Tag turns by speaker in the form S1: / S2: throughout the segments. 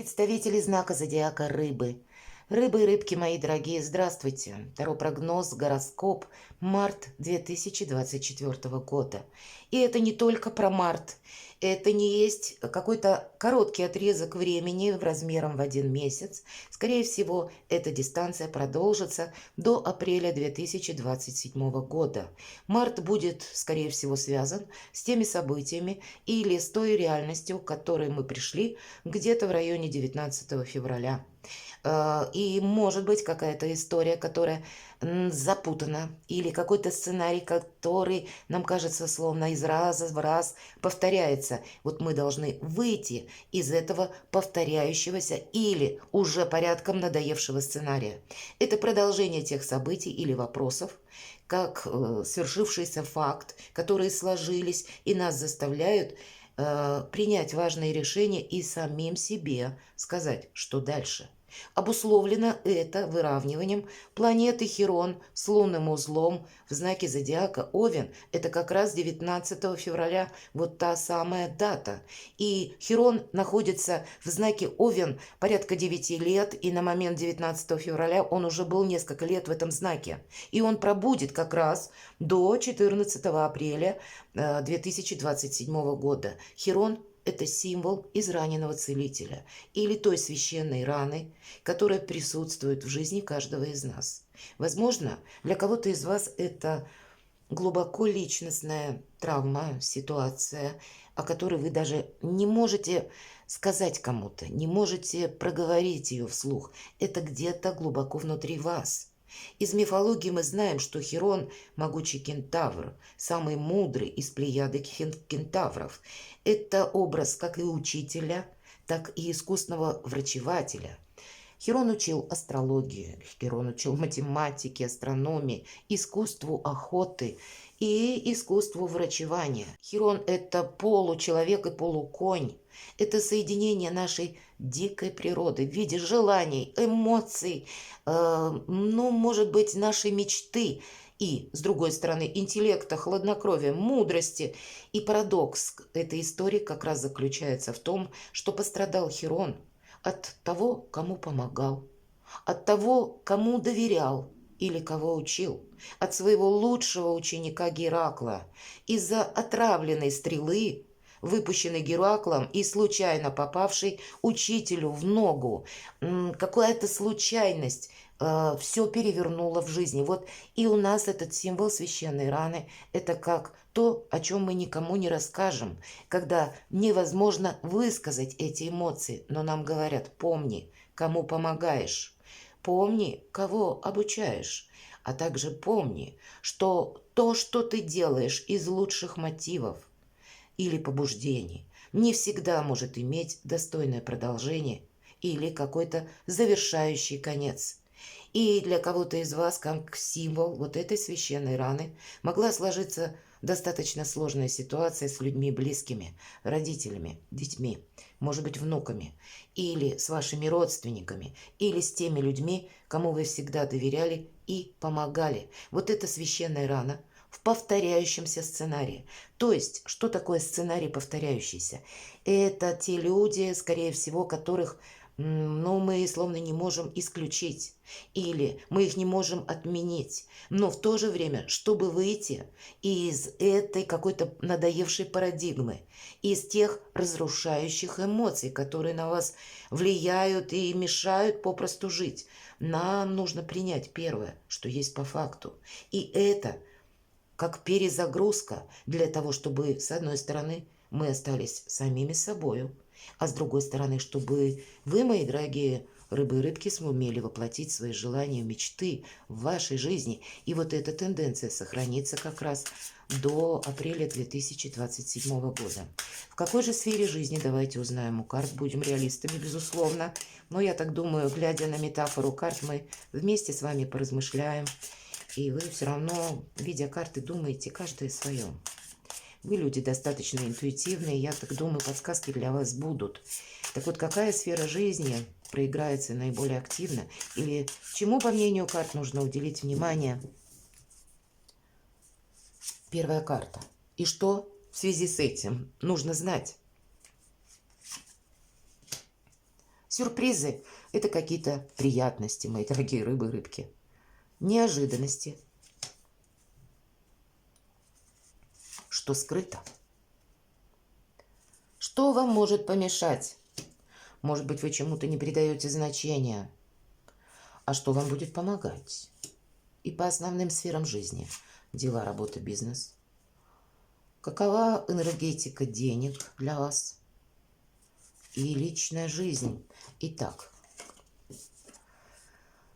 S1: Представители знака зодиака Рыбы. Рыбы и рыбки, мои дорогие, здравствуйте. Таро-прогноз, гороскоп, март 2024 года. И это не только про март. Это не есть какой-то короткий отрезок времени размером в 1 месяц. Скорее всего, эта дистанция продолжится до апреля 2027 года. Март будет, скорее всего, связан с теми событиями или с той реальностью, к которой мы пришли где-то в районе 19 февраля. И может быть какая-то история, которая запутана, или какой-то сценарий, который нам кажется словно из раза в раз повторяется. Вот мы должны выйти из этого повторяющегося или уже порядком надоевшего сценария. Это продолжение тех событий или вопросов, как свершившийся факт, которые сложились и нас заставляют принять важные решения и самим себе сказать, что дальше. Обусловлено это выравниванием планеты Хирон с лунным узлом в знаке зодиака Овен. Это как раз 19 февраля, вот та самая дата. И Хирон находится в знаке Овен порядка 9 лет, и на момент 19 февраля он уже был несколько лет в этом знаке. И он пробудет как раз до 14 апреля 2027 года. Хирон – это символ израненного целителя или той священной раны, которая присутствует в жизни каждого из нас. Возможно, для кого-то из вас это глубоко личностная травма, ситуация, о которой вы даже не можете сказать кому-то, не можете проговорить ее вслух. Это где-то глубоко внутри вас. Из мифологии мы знаем, что Хирон – могучий кентавр, самый мудрый из плеяды кентавров. Это образ как и учителя, так и искусного врачевателя. Хирон учил астрологии, Хирон учил математике, астрономии, искусству охоты и искусству врачевания. Хирон – это получеловек и полуконь. Это соединение нашей дикой природы в виде желаний, эмоций, может быть, нашей мечты. И, с другой стороны, интеллекта, хладнокровия, мудрости. И парадокс этой истории как раз заключается в том, что пострадал Хирон от того, кому помогал, от того, кому доверял или кого учил, от своего лучшего ученика Геракла. Из-за отравленной стрелы, выпущенной Гераклом и случайно попавшей учителю в ногу. Какая-то случайность все перевернула в жизни. Вот и у нас этот символ священной раны – это как то, о чем мы никому не расскажем, когда невозможно высказать эти эмоции, но нам говорят: помни, кому помогаешь, помни, кого обучаешь, а также помни, что то, что ты делаешь из лучших мотивов или побуждений, не всегда может иметь достойное продолжение или какой-то завершающий конец. И для кого-то из вас, как символ вот этой священной раны, могла сложиться достаточно сложная ситуация с людьми близкими, родителями, детьми, может быть, внуками, или с вашими родственниками, или с теми людьми, кому вы всегда доверяли и помогали. Вот эта священная рана в повторяющемся сценарии. То есть, что такое сценарий повторяющийся? Это те люди, скорее всего, которых мы словно не можем исключить, или мы их не можем отменить. Но в то же время, чтобы выйти из этой какой-то надоевшей парадигмы, из тех разрушающих эмоций, которые на вас влияют и мешают попросту жить, нам нужно принять первое, что есть по факту. И это как перезагрузка для того, чтобы, с одной стороны, мы остались самими собою, а с другой стороны, чтобы вы, мои дорогие рыбы и рыбки, сумели воплотить свои желания, мечты в вашей жизни. И вот эта тенденция сохранится как раз до апреля 2027 года. В какой же сфере жизни, давайте узнаем у карт. Будем реалистами, безусловно. Но я так думаю, глядя на метафору карт, мы вместе с вами поразмышляем. И вы все равно, видя карты, думаете каждое свое. Вы люди достаточно интуитивные, я так думаю, подсказки для вас будут. Так вот, какая сфера жизни проиграется наиболее активно? Или чему, по мнению карт, нужно уделить внимание? Первая карта. И что в связи с этим нужно знать? Сюрпризы– это какие-то приятности, мои дорогие рыбы и рыбки. Неожиданности. Что скрыто? Что вам может помешать? Может быть, вы чему-то не придаете значения. А что вам будет помогать? И по основным сферам жизни. Дела, работа, бизнес. Какова энергетика денег для вас? И личная жизнь. Итак,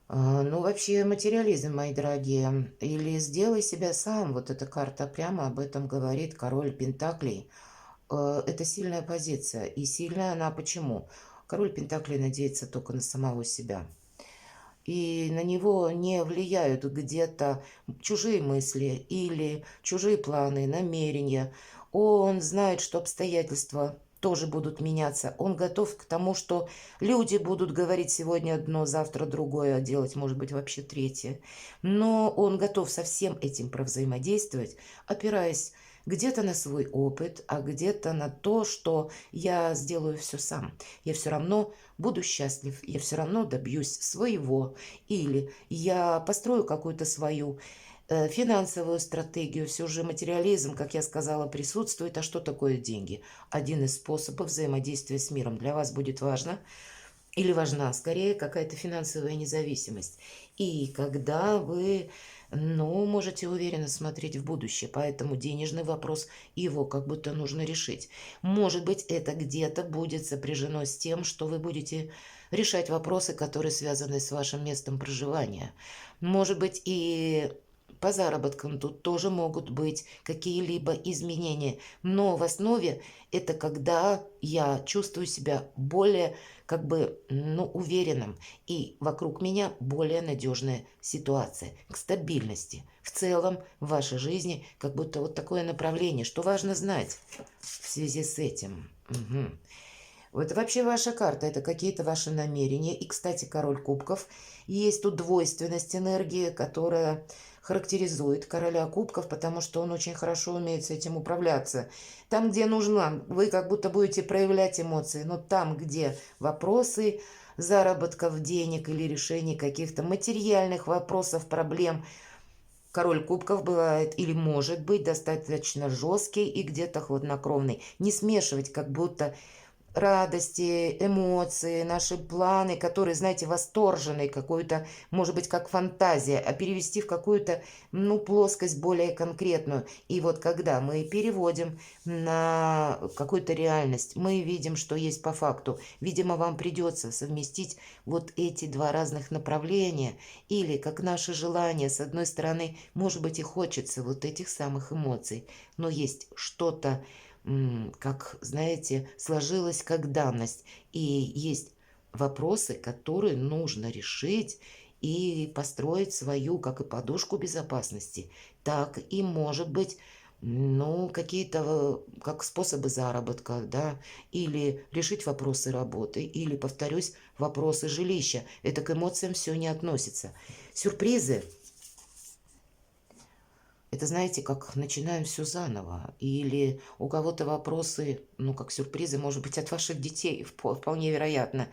S1: ну вообще материализм, мои дорогие. Или сделай себя сам. Вот эта карта прямо об этом говорит. Король Пентаклей. Это сильная позиция. И сильная она почему? Король Пентаклей надеется только на самого себя. И на него не влияют где-то чужие мысли или чужие планы, намерения. Он знает, что обстоятельства тоже будут меняться. Он готов к тому, что люди будут говорить сегодня одно, завтра другое, а делать, может быть, вообще третье. Но он готов со всем этим провзаимодействовать, опираясь где-то на свой опыт, а где-то на то, что я сделаю все сам. Я все равно буду счастлив, я все равно добьюсь своего. Или я построю какую-то свою финансовую стратегию. Все же материализм, как я сказала, присутствует. А что такое деньги? Один из способов взаимодействия с миром. Для вас будет важно или важна скорее какая-то финансовая независимость. И когда вы, ну, можете уверенно смотреть в будущее, поэтому денежный вопрос, его как будто нужно решить. Может быть, это где-то будет сопряжено с тем, что вы будете решать вопросы, которые связаны с вашим местом проживания. Может быть, и по заработкам тут тоже могут быть какие-либо изменения. Но в основе это когда я чувствую себя более как бы, ну, уверенным. И вокруг меня более надежная ситуация к стабильности. В целом в вашей жизни как будто вот такое направление, что важно знать в связи с этим. Угу. Вот вообще ваша карта– это какие-то ваши намерения. И, кстати, король кубков. Есть тут двойственность энергии, которая характеризует короля кубков, потому что он очень хорошо умеет с этим управляться. Там, где нужно, вы как будто будете проявлять эмоции, но там, где вопросы заработков денег или решения каких-то материальных вопросов, проблем, король кубков бывает или может быть достаточно жесткий и где-то хладнокровный. Не смешивать как будто радости, эмоции, наши планы, которые, знаете, восторженные, какую-то, может быть, как фантазия, а перевести в какую-то, ну, плоскость более конкретную. И вот когда мы переводим на какую-то реальность, мы видим, что есть по факту. Видимо, вам придется совместить вот эти два разных направления. Или, как наши желания, с одной стороны, может быть, и хочется вот этих самых эмоций, но есть что-то, как, знаете, сложилось как данность. И есть вопросы, которые нужно решить и построить свою, как и подушку безопасности, так и, может быть, ну, какие-то как способы заработка, да, или решить вопросы работы, или, повторюсь, вопросы жилища. Это к эмоциям все не относится. Сюрпризы– это, знаете, как начинаем все заново. Или у кого-то вопросы, ну, как сюрпризы, может быть, от ваших детей, вполне вероятно.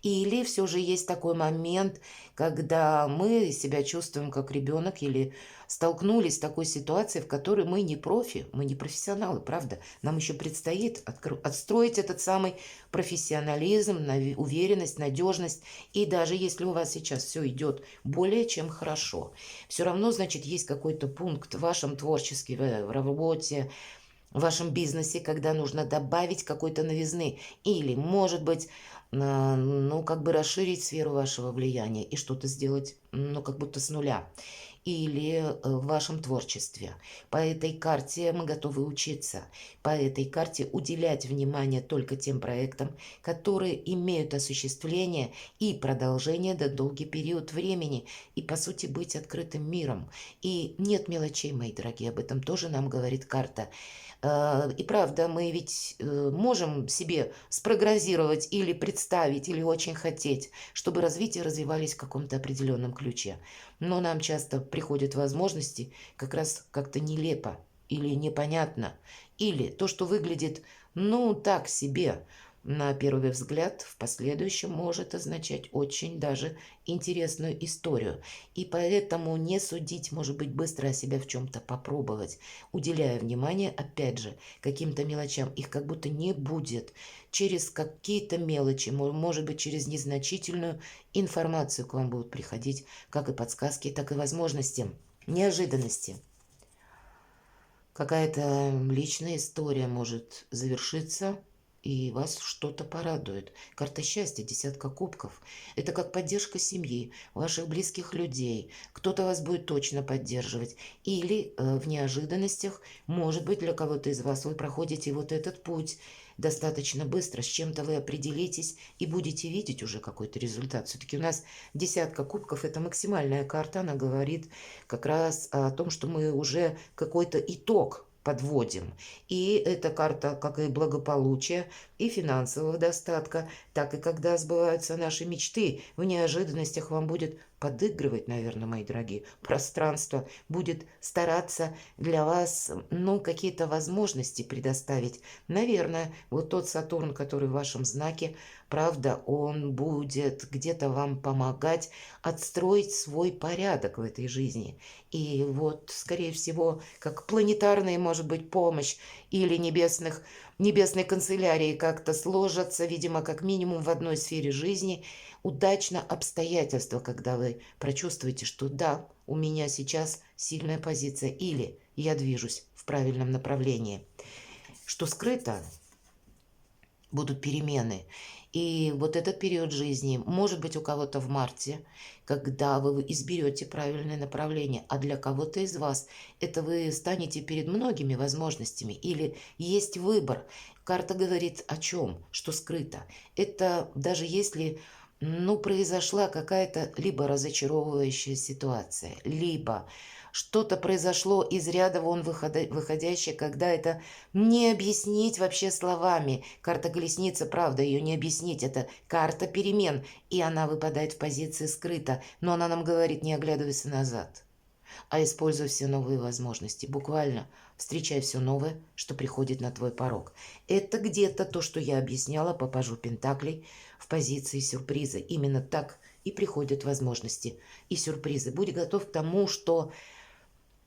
S1: Или все же есть такой момент, когда мы себя чувствуем как ребенок или столкнулись с такой ситуацией, в которой мы не профи, мы не профессионалы, правда. Нам еще предстоит отстроить этот самый профессионализм, уверенность, надежность. И даже если у вас сейчас все идет более чем хорошо, все равно, значит, есть какой-то пункт в вашем творчестве, в работе, в вашем бизнесе, когда нужно добавить какой-то новизны. Или, может быть, ну, как бы расширить сферу вашего влияния и что-то сделать, ну, как будто с нуля. Или в вашем творчестве. По этой карте мы готовы учиться. По этой карте уделять внимание только тем проектам, которые имеют осуществление и продолжение до долгий период времени. И, по сути, быть открытым миром. И нет мелочей, мои дорогие, об этом тоже нам говорит карта. И правда, мы ведь можем себе спрогнозировать или представить, или очень хотеть, чтобы развитие развивались в каком-то определенном ключе. Но нам часто приходят возможности как раз как-то нелепо или непонятно, или то, что выглядит, ну, так себе. на первый взгляд в последующем может означать очень даже интересную историю. И поэтому не судить, может быть, быстро о себя в чем-то попробовать, уделяя внимание, опять же, каким-то мелочам. Их как будто не будет. Через какие-то мелочи, может быть, через незначительную информацию к вам будут приходить как и подсказки, так и возможности, неожиданности. Какая-то личная история может завершиться, и вас что-то порадует. Карта счастья, десятка кубков. Это как поддержка семьи, ваших близких людей. Кто-то вас будет точно поддерживать. Или в неожиданностях, может быть, для кого-то из вас вы проходите вот этот путь достаточно быстро, с чем-то вы определитесь и будете видеть уже какой-то результат. Все-таки у нас десятка кубков – это максимальная карта, она говорит как раз о том, что мы уже какой-то итог подводим. И эта карта, как и благополучия, и финансового достатка, так и когда сбываются наши мечты, в неожиданностях вам будет подыгрывать, наверное, мои дорогие. Пространство будет стараться для вас, какие-то возможности предоставить. Наверное, вот тот Сатурн, который в вашем знаке, правда, он будет где-то вам помогать отстроить свой порядок в этой жизни. И вот, скорее всего, как планетарная, может быть, помощь или небесной канцелярии как-то сложатся, видимо, как минимум в одной сфере жизни, удачно обстоятельства, когда вы прочувствуете, что да, у меня сейчас сильная позиция или я движусь в правильном направлении. Что скрыто, будут перемены. И вот этот период жизни может быть у кого-то в марте, когда вы изберете правильное направление, а для кого-то из вас это вы станете перед многими возможностями или есть выбор. Карта говорит о чем, что скрыто. Это даже если произошла какая-то либо разочаровывающая ситуация, либо что-то произошло из ряда вон выходящее, когда это не объяснить вообще словами. Карта колесница, правда, ее не объяснить. Это карта перемен, и она выпадает в позиции скрыто. Но она нам говорит, не оглядывайся назад, а используй все новые возможности. Буквально встречай все новое, что приходит на твой порог. Это где-то то, что я объясняла по пажу Пентаклей в позиции сюрприза. Именно так и приходят возможности и сюрпризы. Будь готов к тому, что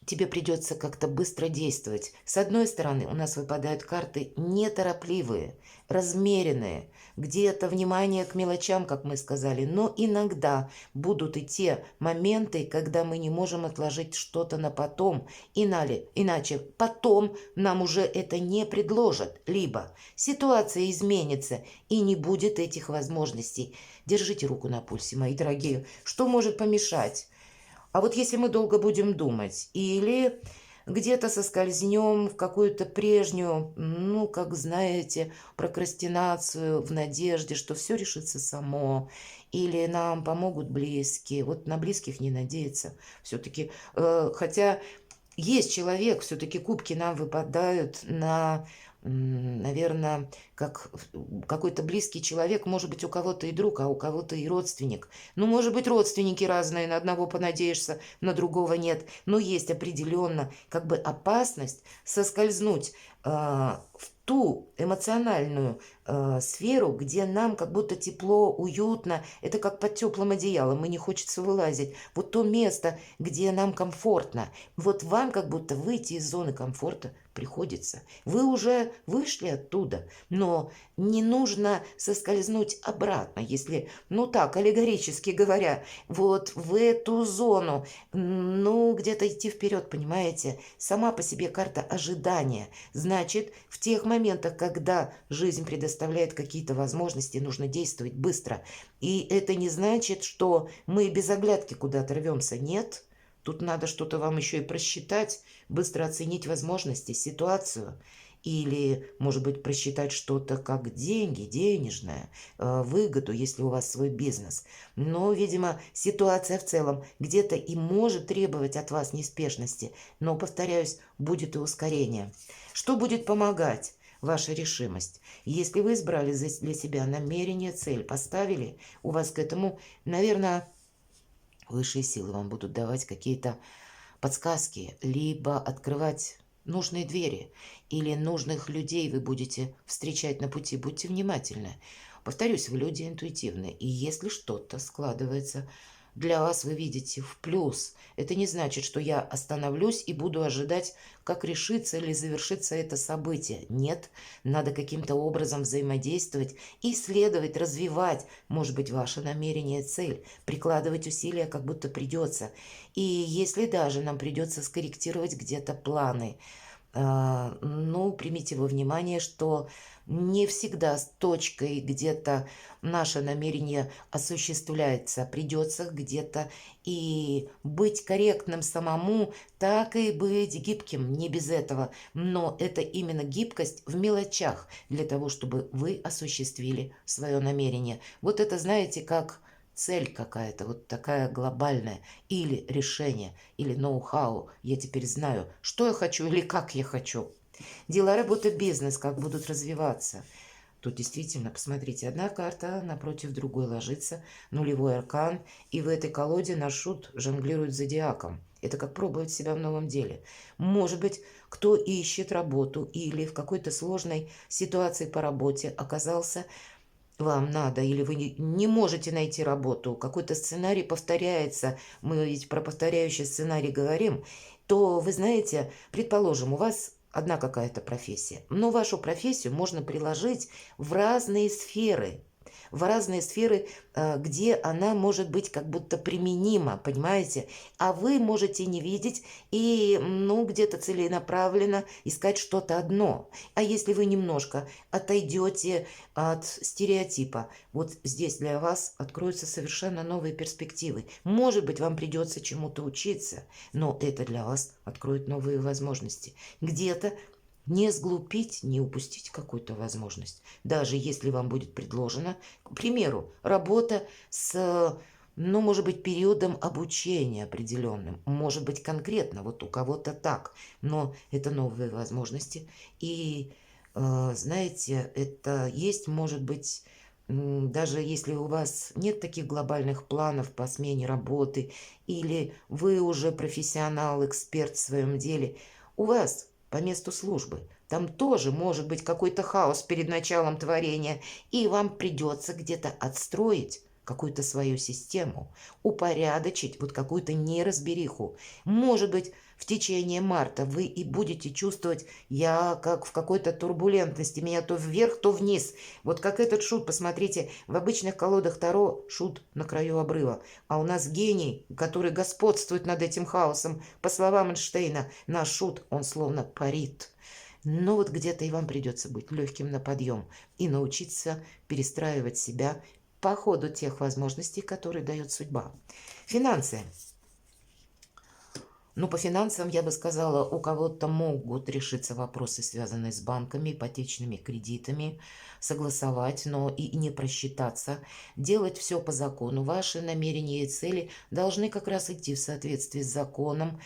S1: тебе придется как-то быстро действовать. С одной стороны, у нас выпадают карты неторопливые, размеренные, где-то внимание к мелочам, как мы сказали, но иногда будут и те моменты, когда мы не можем отложить что-то на потом, иначе потом нам уже это не предложат, либо ситуация изменится и не будет этих возможностей. Держите руку на пульсе, мои дорогие. Что может помешать? А вот если мы долго будем думать или где-то соскользнем в какую-то прежнюю, как знаете, прокрастинацию в надежде, что все решится само, или нам помогут близкие. Вот на близких не надеяться все-таки. Хотя есть человек, все-таки кубки нам выпадают на, наверное, как какой-то близкий человек, может быть, у кого-то и друг, а у кого-то и родственник. Может быть, родственники разные, на одного понадеешься, на другого нет. Но есть определенно как бы опасность соскользнуть в ту эмоциональную сферу, где нам как будто тепло, уютно. Это как под теплым одеялом, мы не хочется вылазить. Вот то место, где нам комфортно. Вот вам как будто выйти из зоны комфорта приходится. Вы уже вышли оттуда, но не нужно соскользнуть обратно, если, так, аллегорически говоря, вот в эту зону, где-то идти вперед, понимаете? Сама по себе карта ожидания. Значит, в тех моментах, когда жизнь предоставляет какие-то возможности, нужно действовать быстро. И это не значит, что мы без оглядки куда-то рвемся. Нет. Тут надо что-то вам еще и просчитать, быстро оценить возможности, ситуацию. Или, может быть, просчитать что-то как деньги, денежное, выгоду, если у вас свой бизнес. Но, видимо, ситуация в целом где-то и может требовать от вас неспешности. Но, повторяюсь, будет и ускорение. Что будет помогать? Ваша решимость. Если вы избрали для себя намерение, цель, поставили, у вас к этому, наверное, высшие силы вам будут давать какие-то подсказки, либо открывать нужные двери или нужных людей вы будете встречать на пути. Будьте внимательны. Повторюсь, вы люди интуитивные, и если что-то складывается для вас, вы видите в плюс, это не значит, что я остановлюсь и буду ожидать, как решится или завершится это событие. Нет, надо каким-то образом взаимодействовать, исследовать, развивать, может быть, ваше намерение, цель, прикладывать усилия, как будто придется. И если даже нам придется скорректировать где-то планы, ну, примите во внимание, что не всегда с точкой где-то наше намерение осуществляется. Придется где-то и быть корректным самому, так и быть гибким, не без этого. Но это именно гибкость в мелочах для того, чтобы вы осуществили свое намерение. Вот это, знаете, как цель какая-то, вот такая глобальная, или решение, или ноу-хау. Я теперь знаю, что я хочу или как я хочу. Дела, работа, бизнес, как будут развиваться. Тут действительно, посмотрите, одна карта напротив другой ложится, нулевой аркан, и в этой колоде наш шут жонглирует зодиаком. Это как пробовать себя в новом деле. Может быть, кто ищет работу или в какой-то сложной ситуации по работе оказался, вам надо, или вы не можете найти работу, какой-то сценарий повторяется, мы ведь про повторяющий сценарий говорим, то, вы знаете, предположим, у вас одна какая-то профессия, но вашу профессию можно приложить в разные сферы, где она может быть как будто применима, понимаете? А вы можете не видеть и, ну, где-то целенаправленно искать что-то одно. А если вы немножко отойдете от стереотипа, вот здесь для вас откроются совершенно новые перспективы. Может быть, вам придется чему-то учиться, но это для вас откроет новые возможности. Где-то не сглупить, не упустить какую-то возможность. Даже если вам будет предложена, к примеру, работа с, ну, может быть, периодом обучения определенным. Может быть, конкретно, вот у кого-то так. Но это новые возможности. И, знаете, это есть, может быть, даже если у вас нет таких глобальных планов по смене работы, или вы уже профессионал, эксперт в своем деле, у вас по месту службы там тоже может быть какой-то хаос перед началом творения, и вам придется где-то отстроить какую-то свою систему, упорядочить вот какую-то неразбериху. Может быть, в течение марта вы и будете чувствовать, я как в какой-то турбулентности, меня то вверх, то вниз. Вот как этот шут, посмотрите, в обычных колодах Таро шут на краю обрыва, а у нас гений, который господствует над этим хаосом. По словам Эйнштейна, наш шут, он словно парит. Но вот где-то и вам придется быть легким на подъем и научиться перестраивать себя по ходу тех возможностей, которые дает судьба. Финансы. Ну, по финансам, я бы сказала, у кого-то могут решиться вопросы, связанные с банками, ипотечными кредитами, согласовать, но и не просчитаться, делать все по закону. Ваши намерения и цели должны как раз идти в соответствии с законом,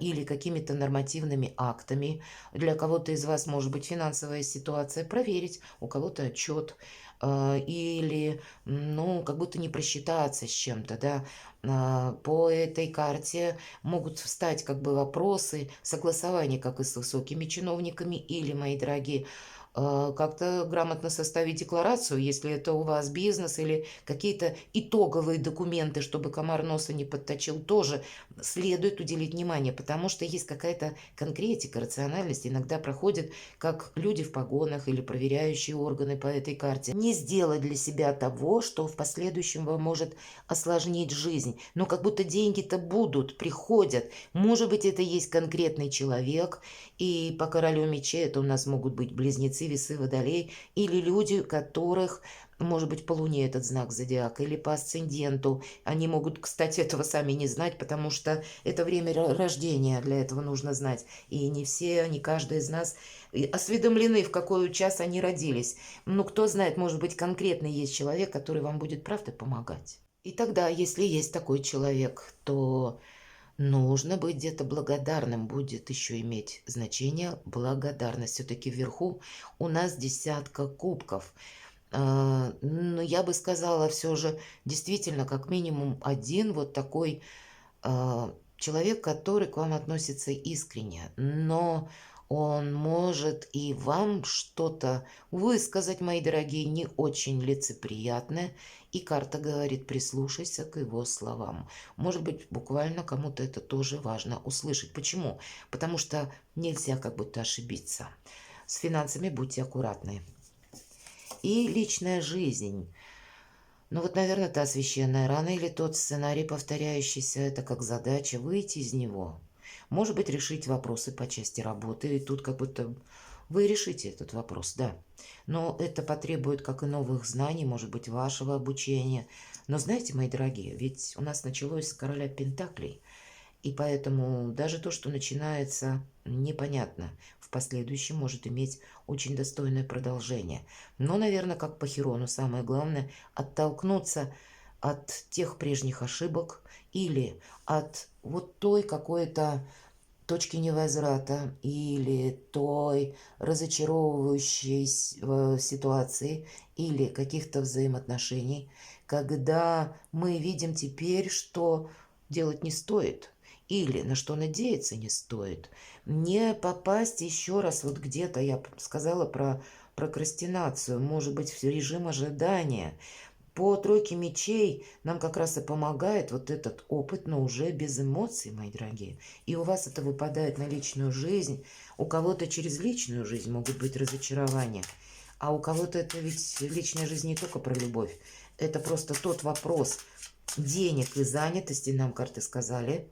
S1: или какими-то нормативными актами. Для кого-то из вас может быть финансовая ситуация, проверить, у кого-то отчет, или, ну, как будто не просчитаться с чем-то, да. По этой карте могут встать как бы вопросы согласования как и с высокими чиновниками, или, мои дорогие, как-то грамотно составить декларацию, если это у вас бизнес или какие-то итоговые документы, чтобы комар носа не подточил, тоже следует уделить внимание, потому что есть какая-то конкретика, рациональность. Иногда проходят как люди в погонах или проверяющие органы по этой карте. Не сделать для себя того, что в последующем вам может осложнить жизнь. Но как будто деньги-то будут, приходят. Может быть, это есть конкретный человек, и по королю мечей это у нас могут быть близнецы, весы, водолей, или люди, которых, может быть, по луне этот знак зодиака, или по асценденту. Они могут, кстати, этого сами не знать, потому что это время рождения, для этого нужно знать. И не все, не каждый из нас осведомлены, в какой час они родились. Ну, кто знает, может быть, конкретно есть человек, который вам будет, правда, помогать. И тогда, если есть такой человек, то нужно быть где-то благодарным, будет еще иметь значение благодарность. Все-таки вверху у нас десятка кубков. Но я бы сказала, все же действительно как минимум один вот такой человек, который к вам относится искренне, но он может и вам что-то высказать, мои дорогие, не очень лицеприятное, и карта говорит, прислушайся к его словам. Может быть, буквально кому-то это тоже важно услышать. Почему? Потому что нельзя как будто ошибиться. С финансами будьте аккуратны. И личная жизнь. Ну вот, наверное, та священная рана или тот сценарий, повторяющийся, это как задача выйти из него. Может быть, решить вопросы по части работы, и тут как будто вы решите этот вопрос, да. Но это потребует, как и новых знаний, может быть, вашего обучения. Но знаете, мои дорогие, ведь у нас началось с короля Пентаклей. И поэтому даже то, что начинается непонятно, в последующем может иметь очень достойное продолжение. Но, наверное, как по Хирону, самое главное оттолкнуться от тех прежних ошибок или от вот той какой-то точки невозврата или той разочаровывающей ситуации или каких-то взаимоотношений, когда мы видим теперь, что делать не стоит или на что надеяться не стоит. Не попасть еще раз вот где-то, я сказала про прокрастинацию, может быть, в режим ожидания. По тройке мечей нам как раз и помогает вот этот опыт, но уже без эмоций, мои дорогие. И у вас это выпадает на личную жизнь. У кого-то через личную жизнь могут быть разочарования. А у кого-то это ведь личная жизнь не только про любовь. Это просто тот вопрос денег и занятости, нам карты сказали,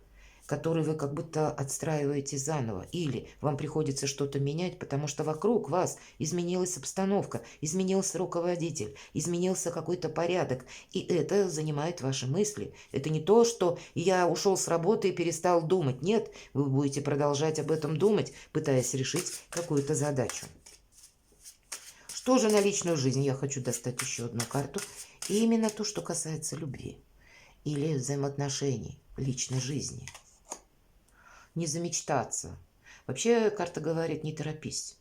S1: который вы как будто отстраиваете заново. Или вам приходится что-то менять, потому что вокруг вас изменилась обстановка, изменился руководитель, изменился какой-то порядок. И это занимает ваши мысли. Это не то, что я ушел с работы и перестал думать. Нет, вы будете продолжать об этом думать, пытаясь решить какую-то задачу. Что же на личную жизнь? Я хочу достать еще одну карту. И именно то, что касается любви или взаимоотношений, личной жизни. Не замечтаться. Вообще карта говорит, не торопись.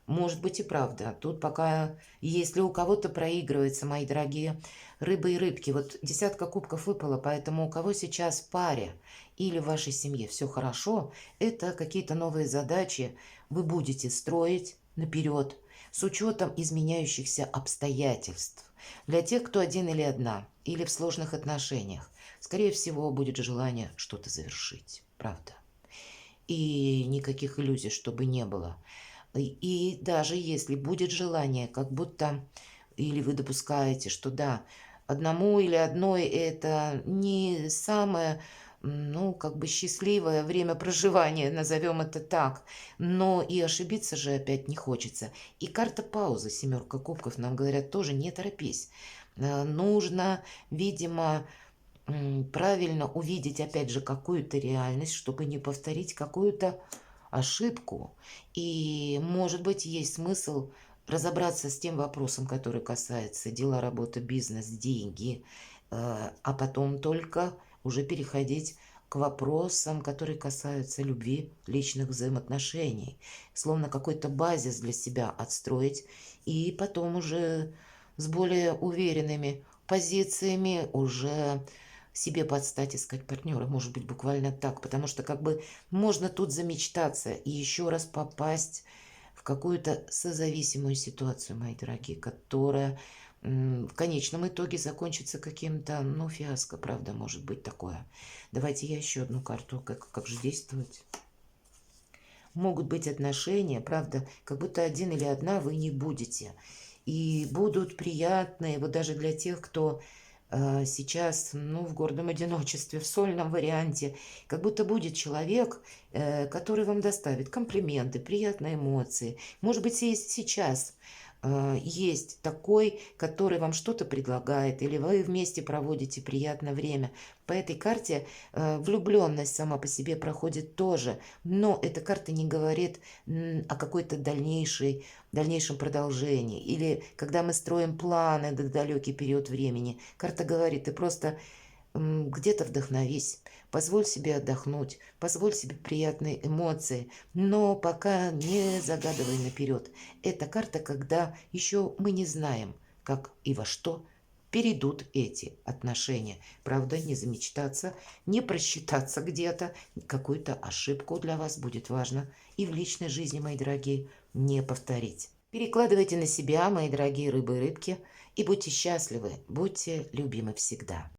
S1: Может быть и правда. Тут пока, если у кого-то проигрывается, мои дорогие рыбы и рыбки, вот десятка кубков выпала, поэтому у кого сейчас в паре или в вашей семье все хорошо, это какие-то новые задачи вы будете строить наперед с учетом изменяющихся обстоятельств. Для тех, кто один или одна, или в сложных отношениях, скорее всего, будет желание что-то завершить. Правда. И никаких иллюзий, чтобы не было. И даже если будет желание, как будто, или вы допускаете, что да, одному или одной это не самое, ну, как бы счастливое время проживания, назовем это так. Но и ошибиться же опять не хочется. И карта паузы, семерка кубков, нам говорят тоже, не торопись. Нужно, видимо, правильно увидеть, опять же, какую-то реальность, чтобы не повторить какую-то ошибку. И, может быть, есть смысл разобраться с тем вопросом, который касается дела, работы, бизнес, деньги, а потом только уже переходить к вопросам, которые касаются любви, личных взаимоотношений. Словно какой-то базис для себя отстроить и потом уже с более уверенными позициями уже себе подстать, искать партнера. Может быть, буквально так. Потому что как бы можно тут замечтаться и еще раз попасть в какую-то созависимую ситуацию, мои дорогие, которая в конечном итоге закончится каким-то, ну, фиаско, правда, может быть такое. Давайте я еще одну карту, как же действовать. Могут быть отношения, правда, как будто один или одна вы не будете. И будут приятные, вот даже для тех, кто сейчас, ну, в гордом одиночестве, в сольном варианте, как будто будет человек, который вам доставит комплименты, приятные эмоции. Может быть, и сейчас есть такой, который вам что-то предлагает, или вы вместе проводите приятное время. По этой карте влюбленность сама по себе проходит тоже, но эта карта не говорит о какой-то дальнейшем продолжении. Или когда мы строим планы на далекий период времени, карта говорит, ты просто где-то вдохновись, позволь себе отдохнуть, позволь себе приятные эмоции, но пока не загадывай наперед. Это карта, когда еще мы не знаем, как и во что перейдут эти отношения. Правда, не замечтаться, не просчитаться где-то, какую-то ошибку для вас будет важно и в личной жизни, мои дорогие, не повторить. Перекладывайте на себя, мои дорогие рыбы и рыбки, и будьте счастливы, будьте любимы всегда.